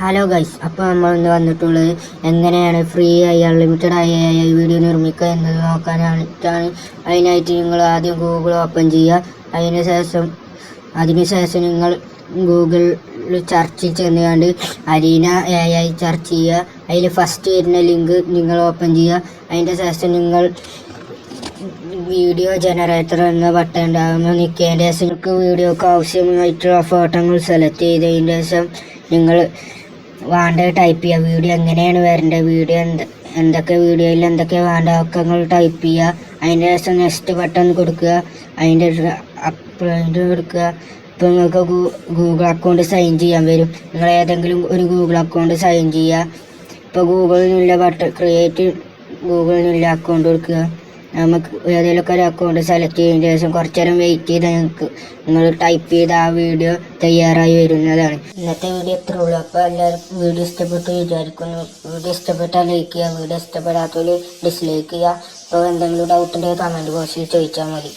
Hello guys, അപ്പോൾ നമ്മൾ ഇന്ന് വന്നിട്ടുള്ളത് എങ്ങനെയാണ് ഫ്രീ ആയി അൺലിമിറ്റഡ് ആയി വീഡിയോ നിർമ്മിക്കുക എന്നത് നോക്കാനായിട്ടാണ്. അതിനായിട്ട് നിങ്ങൾ ആദ്യം ഗൂഗിൾ ഓപ്പൺ ചെയ്യുക. അതിനുശേഷം നിങ്ങൾ ഗൂഗിളിൽ സെർച്ചിൽ ചെന്നുകൊണ്ട് അരീന AI സെർച്ച് ചെയ്യുക. അതിൽ ഫസ്റ്റ് വരുന്ന ലിങ്ക് നിങ്ങൾ ഓപ്പൺ ചെയ്യുക. അതിൻ്റെ ശേഷം നിങ്ങൾ വീഡിയോ ജനറേറ്റർ എന്ന ബട്ടൺ ഉണ്ടാകുമ്പോൾ നിൽക്കേണ്ട ശേഷം നിങ്ങൾക്ക് വീഡിയോക്ക് ആവശ്യമായിട്ടുള്ള ഫോട്ടോകൾ സെലക്ട് ചെയ്തതിന് ശേഷം നിങ്ങൾ വേണ്ടത് ടൈപ്പ് ചെയ്യുക. വീഡിയോ എങ്ങനെയാണ് വരേണ്ടത്, എന്തൊക്കെ വീഡിയോയിൽ എന്തൊക്കെ വേണ്ട ഒക്കെ നിങ്ങൾ ടൈപ്പ് ചെയ്യുക. അതിൻ്റെ ശേഷം നെക്സ്റ്റ് ബട്ടൺ കൊടുക്കുക. അതിൻ്റെ അപ്ലോഡ് കൊടുക്കുക. ഇപ്പോൾ നിങ്ങൾക്ക് ഗൂഗിൾ അക്കൗണ്ട് സൈൻ ചെയ്യാൻ വരും. നിങ്ങൾ ഏതെങ്കിലും ഒരു ഗൂഗിൾ അക്കൗണ്ട് സൈൻ ചെയ്യുക. ഇപ്പോൾ ഗൂഗിളിനുള്ള ബട്ടൺ ക്രിയേറ്റ് ഗൂഗിളിനുള്ള അക്കൗണ്ട് കൊടുക്കുക. നമുക്ക് ഏതെങ്കിലുമൊക്കെ ഒരു അക്കൗണ്ട് സെലക്ട് ചെയ്തതിന് ശേഷം കുറച്ച് നേരം വെയിറ്റ് ചെയ്ത് നിങ്ങൾ ടൈപ്പ് ചെയ്ത ആ വീഡിയോ തയ്യാറായി വരുന്നതാണ്. ഇന്നത്തെ വീഡിയോ എത്ര ഉള്ളൂ. അപ്പോൾ എല്ലാവരും വീഡിയോ ഇഷ്ടപ്പെട്ടു വിചാരിക്കുന്നു. വീഡിയോ ഇഷ്ടപ്പെട്ടാൽ ലൈക്ക് ചെയ്യുക, വീഡിയോ ഇഷ്ടപ്പെടാത്തവർ ഡിസ്ലൈക്ക് ചെയ്യുക. അപ്പോൾ എന്തെങ്കിലും ഡൗട്ട് ഉണ്ടെങ്കിൽ കമൻറ്റ് ബോക്സിൽ ചോദിച്ചാൽ മതി.